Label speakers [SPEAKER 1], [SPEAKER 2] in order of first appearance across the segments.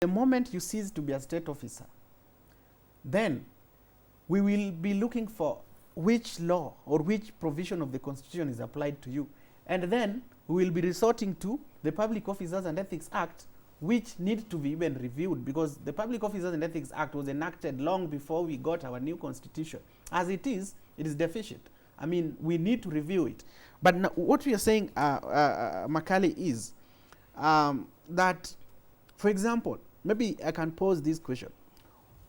[SPEAKER 1] The moment you cease to be a state officer, then we will be looking for which law or which provision of the Constitution is applied to you. And then we will be resorting to the Public Officers and Ethics Act, which need to be even reviewed, because the Public Officers and Ethics Act was enacted long before we got our new constitution. As it is deficient. I mean, we need to review it. But now, what we are saying, Makali, is that, for example, maybe I can pose this question.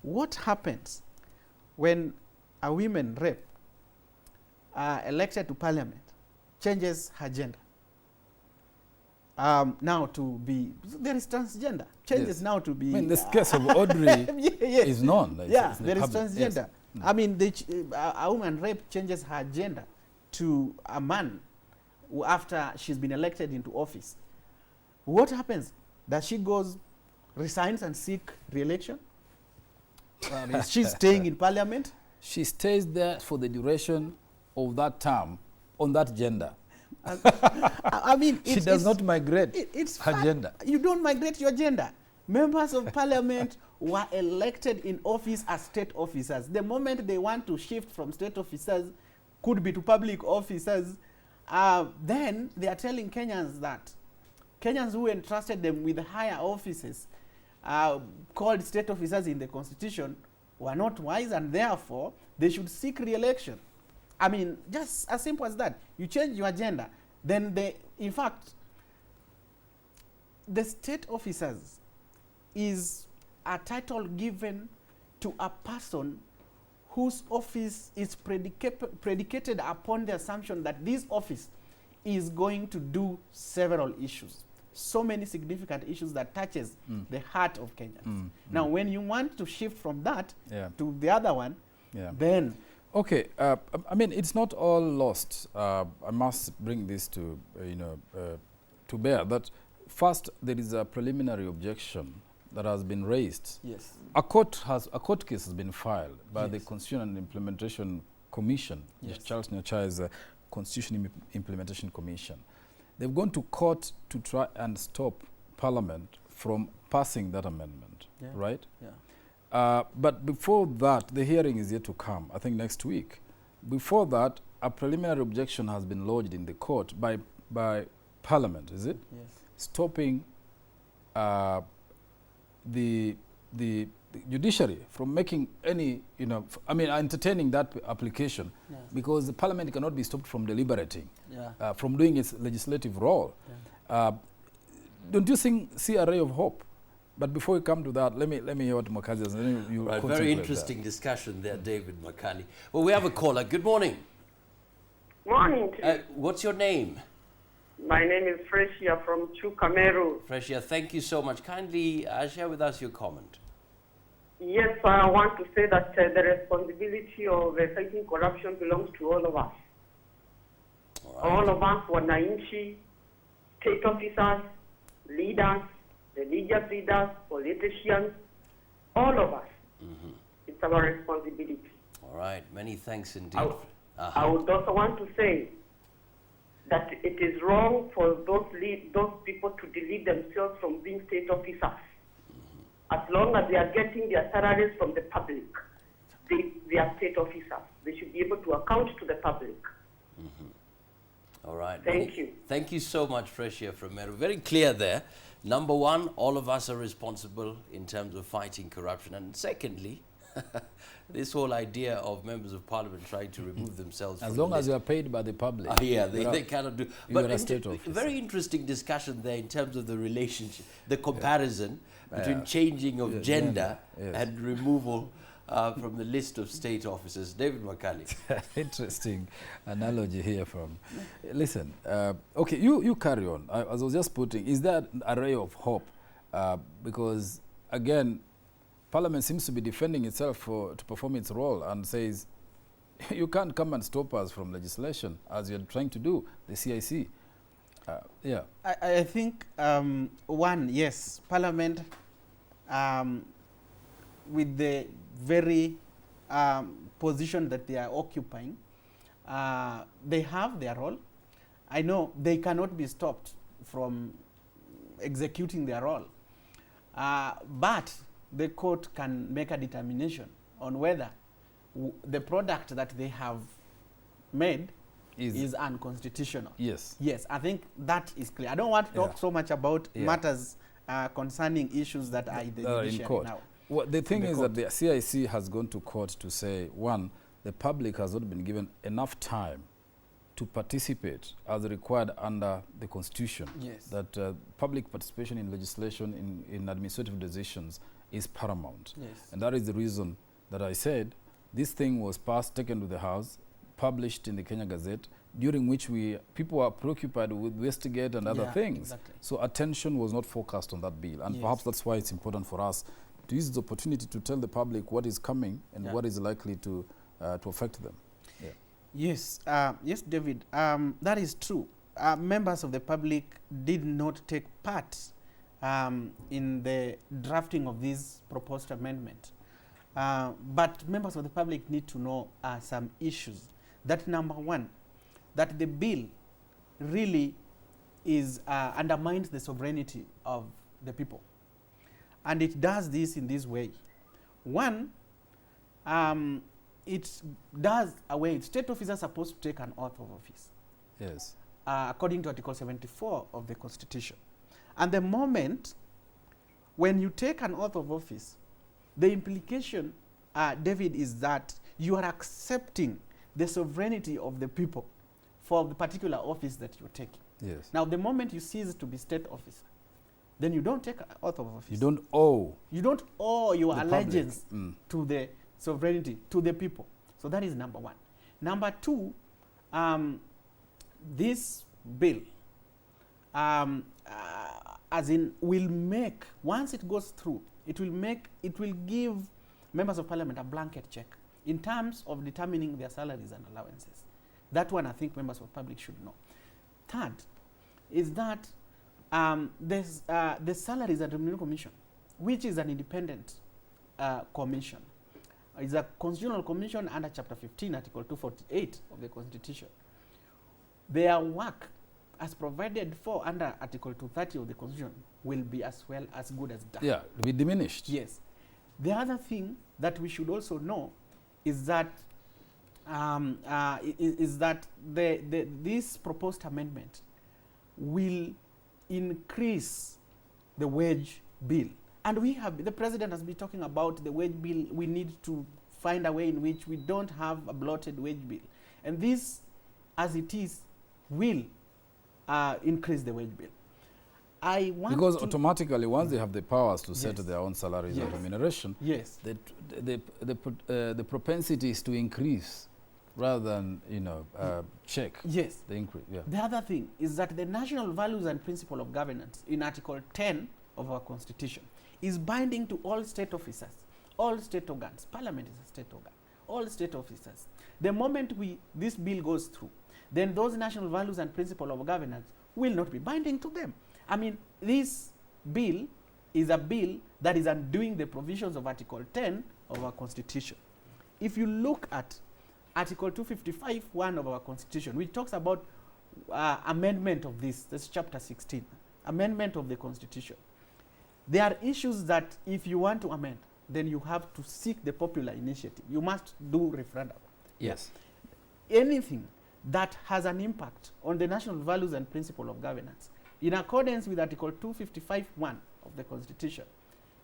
[SPEAKER 1] What happens when a women rep elected to parliament changes her gender? Now to be, there is transgender, changes now to be.
[SPEAKER 2] I mean, this case of Audrey
[SPEAKER 1] yes.
[SPEAKER 2] is known.
[SPEAKER 1] It's there is transgender.
[SPEAKER 2] Yes.
[SPEAKER 1] I mean, a woman rep changes her gender to a man after she's been elected into office. What happens? Does she resigns and seek re-election? Is she staying in parliament?
[SPEAKER 2] She stays there for the duration of that term on that gender.
[SPEAKER 1] I mean,
[SPEAKER 2] she does not migrate her gender.
[SPEAKER 1] You don't migrate your gender. Members of parliament were elected in office as state officers. The moment they want to shift from state officers, could be to public officers, then they are telling Kenyans that Kenyans who entrusted them with higher offices, called state officers in the Constitution, were not wise, and therefore they should seek re-election. I mean, just as simple as that. You change your gender, then in fact, the state officers is a title given to a person whose office is predicated upon the assumption that this office is going to do several issues. So many significant issues that touches the heart of Kenyans. Now, when you want to shift from that to the other one, then...
[SPEAKER 2] Okay, I mean, it's not all lost. I must bring this to, to bear that first there is a preliminary objection that has been raised.
[SPEAKER 1] Yes.
[SPEAKER 2] A court case has been filed by the Constitution and Implementation Commission.
[SPEAKER 1] Yes.
[SPEAKER 2] Charles Nyacha is the Constitution Implementation Commission. They've gone to court to try and stop Parliament from passing that amendment, right?
[SPEAKER 1] Yeah.
[SPEAKER 2] But before that, the hearing is yet to come, I think next week. Before that, a preliminary objection has been lodged in the court by Parliament, is it?
[SPEAKER 1] Yes.
[SPEAKER 2] Stopping the judiciary from making any, entertaining that application, because the Parliament cannot be stopped from deliberating, from doing its legislative role. Don't you see a ray of hope? But before we come to that, let me hear what Makazi has.
[SPEAKER 3] Right, very interesting discussion there, David Makali. Well, we have a caller. Good morning.
[SPEAKER 4] Morning.
[SPEAKER 3] What's your name?
[SPEAKER 4] My name is Freshia from Chukameru.
[SPEAKER 3] Freshia, thank you so much. Kindly share with us your comment.
[SPEAKER 4] Yes, I want to say that the responsibility of fighting corruption belongs to all of us. All of us, wananchi, state officers, leaders, religious leaders, politicians, all of us. It's our responsibility.
[SPEAKER 3] All right, many thanks indeed.
[SPEAKER 4] I would also want to say that it is wrong for those people to delete themselves from being state officers. As long as they are getting their salaries from the public, they are state officers. They should be able to account to the public.
[SPEAKER 3] All right.
[SPEAKER 4] Thank you.
[SPEAKER 3] Thank you so much, Freshia from Meru. Very clear there. Number one, all of us are responsible in terms of fighting corruption. And secondly, this whole idea of members of parliament trying to remove themselves
[SPEAKER 2] as long as you are paid by the public.
[SPEAKER 3] They cannot do. But very interesting discussion there in terms of the relationship, the comparison between changing of gender and removal from the list of state officers. David Makali.
[SPEAKER 2] Interesting analogy here from. Listen, okay, you carry on. As I was just putting, is there a ray of hope? Because again, Parliament seems to be defending itself to perform its role and says, you can't come and stop us from legislation as you're trying to do, the CIC.
[SPEAKER 1] I think, one, yes, Parliament, with the very position that they are occupying, they have their role. I know they cannot be stopped from executing their role. But the court can make a determination on whether the product that they have made is unconstitutional.
[SPEAKER 2] Yes.
[SPEAKER 1] Yes, I think that is clear. I don't want to talk so much about matters concerning issues that are in the judiciary
[SPEAKER 2] in court.
[SPEAKER 1] now.
[SPEAKER 2] Well, the thing is that the CIC has gone to court to say, one, the public has not been given enough time to participate as required under the Constitution.
[SPEAKER 1] Yes.
[SPEAKER 2] That public participation in legislation, in administrative decisions is paramount.
[SPEAKER 1] Yes.
[SPEAKER 2] And that is the reason that I said this thing was passed, taken to the House, published in the Kenya Gazette, during which people were preoccupied with Westgate and other things.
[SPEAKER 1] Exactly.
[SPEAKER 2] So attention was not focused on that bill. And perhaps that's why it's important for us to use the opportunity to tell the public what is coming and what is likely to affect them. Yeah.
[SPEAKER 1] Yes, yes, David, that is true. Members of the public did not take part in the drafting of this proposed amendment. But members of the public need to know some issues. That number one, that the bill really undermines the sovereignty of the people. And it does this in this way. One, it does away, state officers are supposed to take an oath of office.
[SPEAKER 2] Yes.
[SPEAKER 1] According to Article 74 of the Constitution. And the moment when you take an oath of office, the implication, David, is that you are accepting the sovereignty of the people for the particular office that you're taking.
[SPEAKER 2] Yes.
[SPEAKER 1] Now, the moment you cease to be state officer, then you don't take an oath of office.
[SPEAKER 2] You don't owe.
[SPEAKER 1] You don't owe your allegiance
[SPEAKER 2] to
[SPEAKER 1] the sovereignty, to the people. So that is number one. Number two, this bill, as in, will make, once it goes through, it will give members of parliament a blanket check in terms of determining their salaries and allowances. That one I think members of public should know. Third is that there's the Salaries and Remuneration Commission, which is an independent commission. It's a constitutional commission under Chapter 15, Article 248 of the Constitution. Their work, as provided for under Article 230 of the Constitution, will be as well as good as done.
[SPEAKER 2] Yeah, be diminished.
[SPEAKER 1] Yes. The other thing that we should also know is that this proposed amendment will increase the wage bill. And the president has been talking about the wage bill. We need to find a way in which we don't have a bloated wage bill. And this, as it is, will increase the wage bill.
[SPEAKER 2] Because automatically, once they have the powers to set their own salaries and remuneration, the propensity is to increase rather than, check the increase. Yeah.
[SPEAKER 1] The other thing is that the national values and principle of governance in Article 10 of our Constitution is binding to all state officers, all state organs. Parliament is a state organ. All state officers. The moment this bill goes through, then those national values and principle of governance will not be binding to them. I mean, this bill is a bill that is undoing the provisions of Article 10 of our Constitution. If you look at Article 255(1) of our Constitution, which talks about amendment of this is Chapter 16, amendment of the Constitution. There are issues that if you want to amend, then you have to seek the popular initiative. You must do referendum.
[SPEAKER 2] Yes.
[SPEAKER 1] Anything that has an impact on the national values and principle of governance, in accordance with Article 255(1) of the Constitution,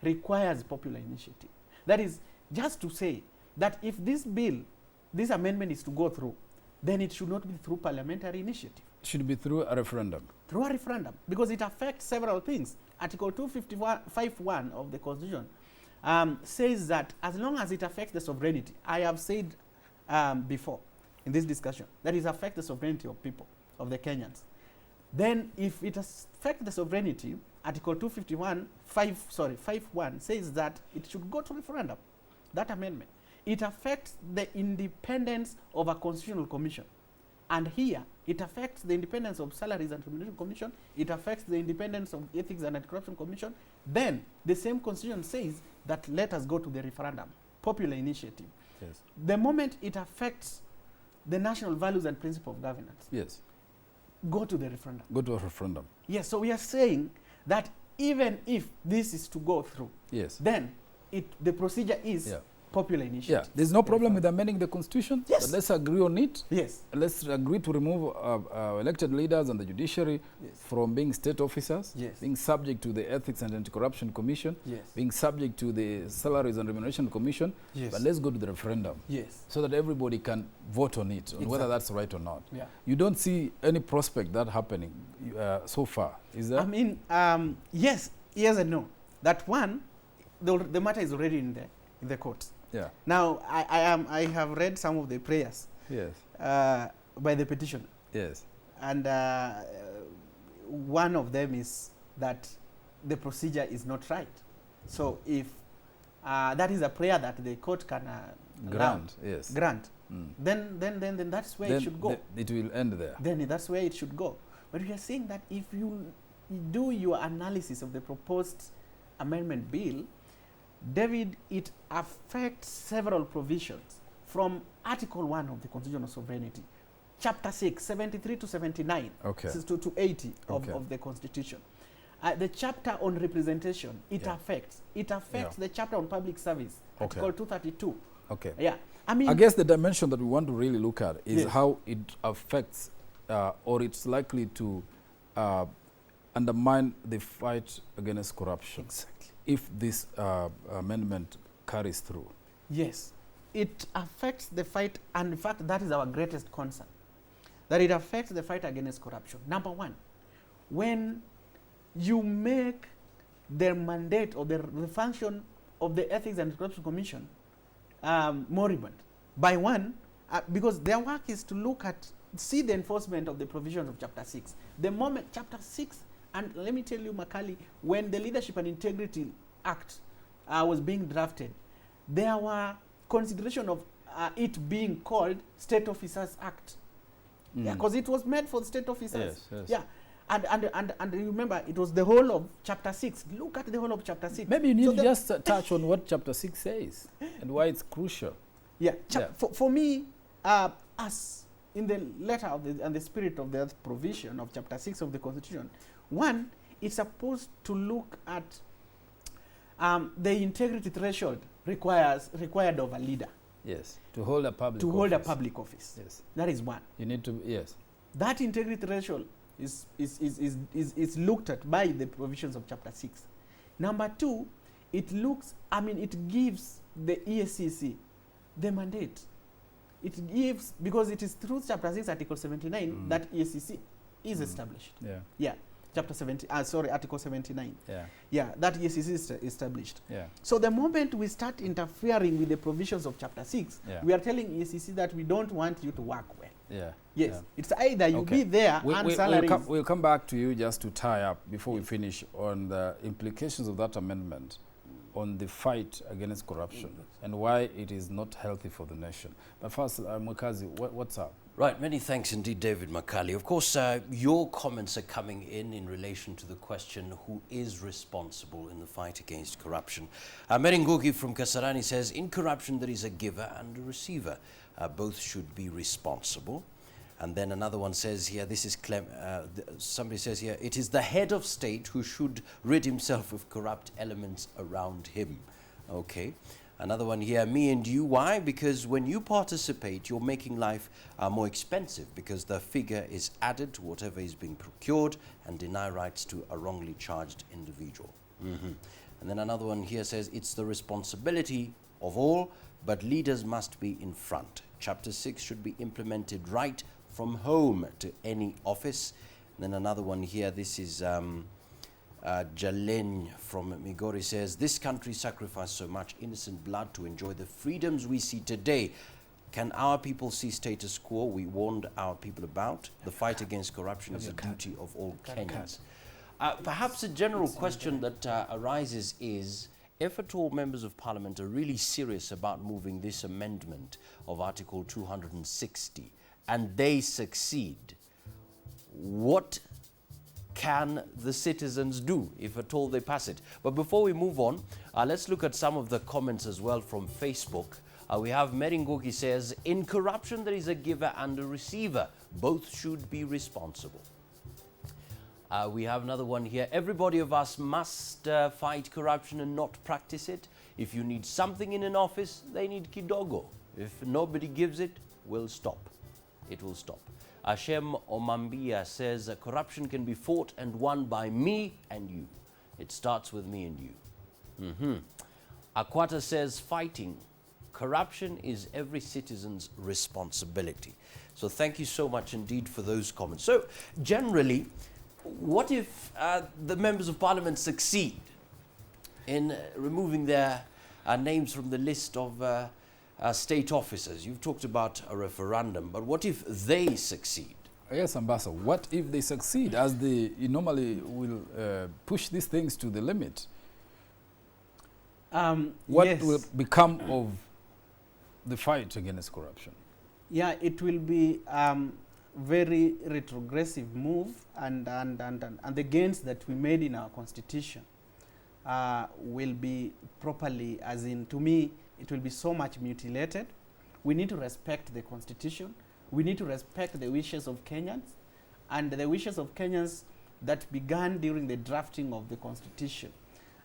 [SPEAKER 1] requires popular initiative. That is just to say that if this amendment is to go through, then it should not be through parliamentary initiative.
[SPEAKER 2] It should be through a referendum.
[SPEAKER 1] Through a referendum, because it affects several things. Article 255(1) of the Constitution says that as long as it affects the sovereignty, I have said before in this discussion, that it affects the sovereignty of people, of the Kenyans. Then if it affects the sovereignty, Article 251 says that it should go to referendum, that amendment. It affects the independence of a constitutional commission. And here, it affects the independence of Salaries and Remuneration Commission, it affects the independence of Ethics and Anti-Corruption Commission. Then, the same constitution says that let us go to the referendum, popular initiative.
[SPEAKER 2] Yes.
[SPEAKER 1] The moment it affects the national values and principle of governance,
[SPEAKER 2] yes,
[SPEAKER 1] go to the referendum.
[SPEAKER 2] Go to a referendum.
[SPEAKER 1] Yes, so we are saying that even if this is to go through,
[SPEAKER 2] Yes.
[SPEAKER 1] then the procedure is popular initiative.
[SPEAKER 2] Yeah, there's no problem with amending the constitution.
[SPEAKER 1] Yes.
[SPEAKER 2] But let's agree on it.
[SPEAKER 1] Yes.
[SPEAKER 2] Let's agree to remove elected leaders and the judiciary from being state officers, being subject to the Ethics and Anti-Corruption Commission, being subject to the Salaries and Remuneration Commission. But let's go to the referendum so that everybody can vote on it, on whether that's right or not. Yeah. You don't see any prospect that happening so far, is there?
[SPEAKER 1] I mean, yes and no. That one, the matter is already in the courts.
[SPEAKER 2] Yeah.
[SPEAKER 1] Now, I have read some of the prayers.
[SPEAKER 2] Yes.
[SPEAKER 1] By the petitioner.
[SPEAKER 2] Yes.
[SPEAKER 1] And one of them is that the procedure is not right. So if that is a prayer that the court can grant, then that's where it should go.
[SPEAKER 2] It will end there.
[SPEAKER 1] Then that's where it should go. But we are saying that if you do your analysis of the proposed amendment bill, David, it affects several provisions from Article 1 of the Constitution of Sovereignty, Chapter 6, 73 to 79, to 80 of the Constitution. The chapter on representation, it affects the chapter on public service, Article 232.
[SPEAKER 2] Okay.
[SPEAKER 1] Yeah. I mean,
[SPEAKER 2] I guess the dimension that we want to really look at is how it affects or it's likely to undermine the fight against corruption.
[SPEAKER 1] Exactly.
[SPEAKER 2] If this amendment carries through.
[SPEAKER 1] Yes, it affects the fight, and in fact, that is our greatest concern, that it affects the fight against corruption. Number one, when you make their mandate or the function of the Ethics and Corruption Commission moribund by one, because their work is to look at, see the enforcement of the provisions of Chapter 6. The moment Chapter 6, and let me tell you, Makali, when the Leadership and Integrity Act was being drafted, there were consideration of it being called State Officers Act. Yeah, because it was made for the state officers.
[SPEAKER 2] Yes.
[SPEAKER 1] Yeah. And remember, it was the whole of Chapter 6. Look at the whole of Chapter 6.
[SPEAKER 2] Maybe you need to just touch on what Chapter 6 says and why it's crucial.
[SPEAKER 1] Yeah. For me, as in the letter of and the spirit of the provision of Chapter 6 of the Constitution, one, it's supposed to look at the integrity threshold required of a leader.
[SPEAKER 2] Yes. To hold a public office.
[SPEAKER 1] Hold a public office.
[SPEAKER 2] Yes.
[SPEAKER 1] That is one.
[SPEAKER 2] You need to, yes.
[SPEAKER 1] That integrity threshold is looked at by the provisions of Chapter 6. Number two, it gives the EACC the mandate. It gives, because it is through Chapter 6, Article 79, that EACC is established.
[SPEAKER 2] Yeah.
[SPEAKER 1] Yeah. Article 79.
[SPEAKER 2] Yeah.
[SPEAKER 1] Yeah, that EACC is established.
[SPEAKER 2] Yeah.
[SPEAKER 1] So the moment we start interfering with the provisions of Chapter 6, we are telling EACC that we don't want you to work well.
[SPEAKER 2] Yeah.
[SPEAKER 1] Yes. Yeah. It's either you be there and salaries.
[SPEAKER 2] We'll come back to you just to tie up before we finish on the implications of that amendment on the fight against corruption and why it is not healthy for the nation. But first, Mukazi, what's up?
[SPEAKER 3] Right, many thanks indeed, David Makali. Of course, your comments are coming in relation to the question, who is responsible in the fight against corruption? Merengugi from Kasarani says, in corruption there is a giver and a receiver. Both should be responsible. And then another one says here, this is somebody says here, it is the head of state who should rid himself of corrupt elements around him. Okay. Another one here, me and you. Why? Because when you participate, you're making life more expensive, because the figure is added to whatever is being procured and deny rights to a wrongly charged individual. And then another one here says, it's the responsibility of all, but leaders must be in front. Chapter 6 should be implemented right from home to any office. And then another one here, this is Jalen from Migori says, this country sacrificed so much innocent blood to enjoy the freedoms we see today. Can our people see status quo we warned our people about? The fight against corruption is a duty of all Kenyans. Perhaps a general question that arises is, if at all members of parliament are really serious about moving this amendment of Article 260 and they succeed, what can the citizens do if at all they pass it? But before we move on, let's look at some of the comments as well from Facebook. We have Merengugi says, in corruption there is a giver and a receiver. Both should be responsible. We have another one here. Everybody of us must fight corruption and not practice it. If you need something in an office, they need kidogo. If nobody gives it, we'll stop. It will stop. Hashem Omambia says, corruption can be fought and won by me and you. It starts with me and you. Akwata says, fighting corruption is every citizen's responsibility. So thank you so much indeed for those comments. So generally, what if the members of parliament succeed in removing their names from the list of state officers? You've talked about a referendum, but what if they succeed?
[SPEAKER 2] Yes, Ambassador. What if they succeed, as they normally will push these things to the limit? What
[SPEAKER 1] yes.
[SPEAKER 2] will become of the fight against corruption?
[SPEAKER 1] Yeah, it will be very retrogressive move, and the gains that we made in our constitution will be properly, as in, to me, it will be so much mutilated. We need to respect the constitution. We need to respect the wishes of Kenyans, and the wishes of Kenyans that began during the drafting of the constitution.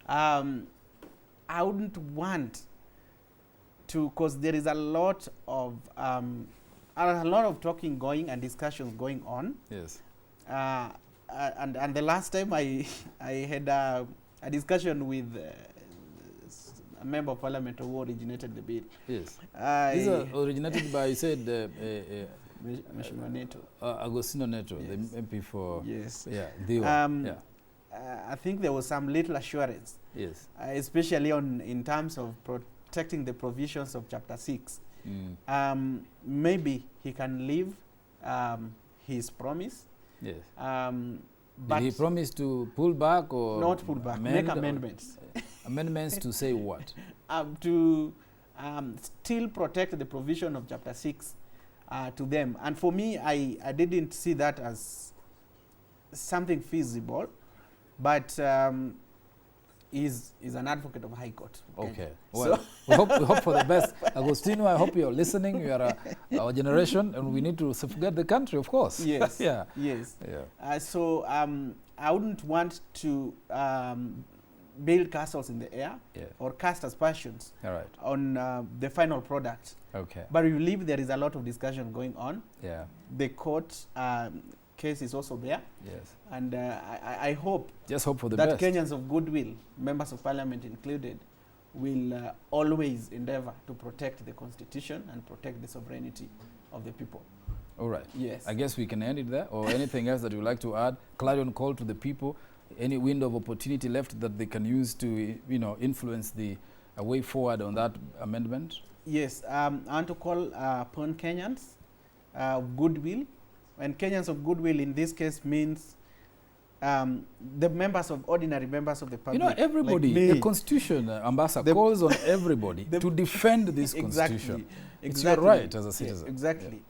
[SPEAKER 1] I wouldn't want to, because there is a lot of talking going and discussions going on.
[SPEAKER 2] Yes.
[SPEAKER 1] And the last time I had a discussion with a member of parliament who originated the bill.
[SPEAKER 2] Yes. These are originated by, you said,
[SPEAKER 1] Mheshimiwa Neto.
[SPEAKER 2] Agostino Neto,
[SPEAKER 1] Yes.
[SPEAKER 2] the MP for...
[SPEAKER 1] Yes.
[SPEAKER 2] Yeah,
[SPEAKER 1] I think there was some little assurance,
[SPEAKER 2] yes.
[SPEAKER 1] Especially in terms of protecting the provisions of Chapter 6. Maybe he can leave his promise.
[SPEAKER 2] Yes.
[SPEAKER 1] But
[SPEAKER 2] did he promise to pull back or
[SPEAKER 1] not pull back, make amendments.
[SPEAKER 2] Amendments to say what?
[SPEAKER 1] To still protect the provision of Chapter 6 to them. And for me, I didn't see that as something feasible, but is an advocate of High Court.
[SPEAKER 2] Okay. Well, we hope for the best. Agostino, I hope you're listening. You are our generation, and we need to safeguard the country, of course.
[SPEAKER 1] Yes.
[SPEAKER 2] Yeah.
[SPEAKER 1] Yes.
[SPEAKER 2] Yeah.
[SPEAKER 1] So I wouldn't want to build castles in the air,
[SPEAKER 2] Yeah.
[SPEAKER 1] or cast aspersions
[SPEAKER 2] All right.
[SPEAKER 1] on the final product.
[SPEAKER 2] Okay.
[SPEAKER 1] But we believe there is a lot of discussion going on.
[SPEAKER 2] Yeah.
[SPEAKER 1] The court case is also there.
[SPEAKER 2] Yes.
[SPEAKER 1] And I hope
[SPEAKER 2] Just hope for the
[SPEAKER 1] that
[SPEAKER 2] best.
[SPEAKER 1] Kenyans of goodwill, members of parliament included, will always endeavor to protect the constitution and protect the sovereignty of the people.
[SPEAKER 2] All right.
[SPEAKER 1] Yes.
[SPEAKER 2] I guess we can end it there. Or anything else that you would like to add? Clarion call to the people. Any window of opportunity left that they can use to, influence the way forward on that amendment? Yes.
[SPEAKER 1] I want to call upon Kenyans of goodwill. And Kenyans of goodwill in this case means the ordinary members of the public.
[SPEAKER 2] Everybody,
[SPEAKER 1] like
[SPEAKER 2] the Constitution, Ambassador, calls on everybody to defend this Constitution. It's your right as a citizen.
[SPEAKER 1] Yes, exactly.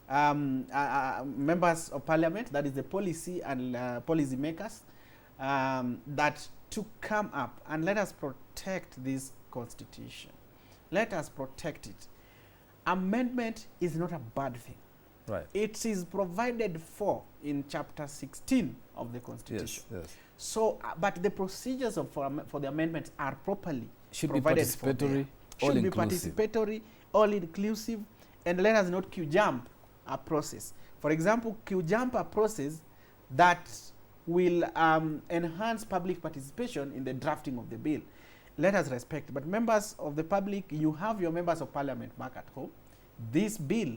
[SPEAKER 1] Yeah. Members of parliament, that is the policy and policy makers, that to come up and let us protect this Constitution. Let us protect it. Amendment is not a bad thing.
[SPEAKER 2] Right.
[SPEAKER 1] It is provided for in Chapter 16 of the Constitution.
[SPEAKER 2] Yes, yes.
[SPEAKER 1] So, but the procedures for the amendments are properly
[SPEAKER 2] should be
[SPEAKER 1] provided
[SPEAKER 2] participatory,
[SPEAKER 1] should be participatory, all inclusive, and let us not queue jump a process. For example, queue jump a process that will enhance public participation in the drafting of the bill. Let us respect. But members of the public, you have your members of parliament back at home. This bill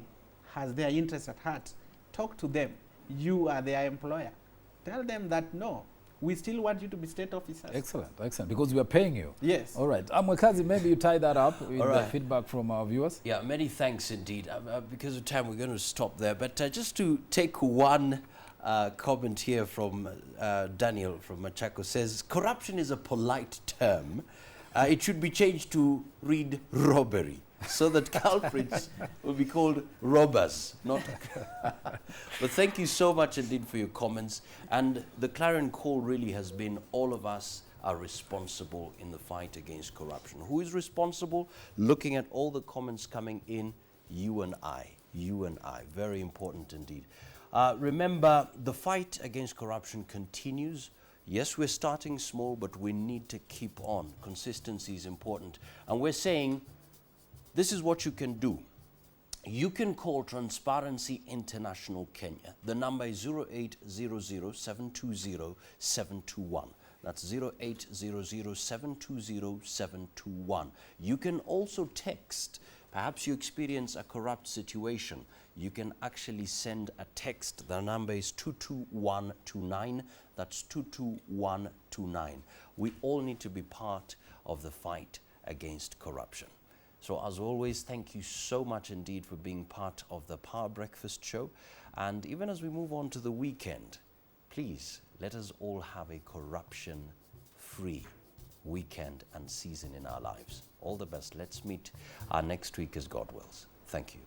[SPEAKER 1] has their interests at heart. Talk to them. You are their employer. Tell them that no, we still want you to be state officers.
[SPEAKER 2] Excellent, excellent. Because we are paying you.
[SPEAKER 1] Yes.
[SPEAKER 2] All right. Mwekazi, maybe you tie that up with the feedback from our viewers.
[SPEAKER 3] Yeah, many thanks indeed. Because of time, we're going to stop there. But just to take one comment here from Daniel from Machako says, corruption is a polite term. It should be changed to read robbery, so that culprits will be called robbers, not. But thank you so much indeed for your comments. And the clarion call really has been all of us are responsible in the fight against corruption. Who is responsible? Looking at all the comments coming in, you and I. Very important indeed. Remember, the fight against corruption continues. Yes, we're starting small, but we need to keep on. Consistency is important. And we're saying, this is what you can do. You can call Transparency International Kenya. The number is 0800-720-721. That's 0800-720-721. You can also text. Perhaps you experience a corrupt situation. You can actually send a text. The number is 22129. That's 22129. We all need to be part of the fight against corruption. So as always, thank you so much indeed for being part of the Power Breakfast Show. And even as we move on to the weekend, please let us all have a corruption-free weekend and season in our lives. All the best. Let's meet next week as God wills. Thank you.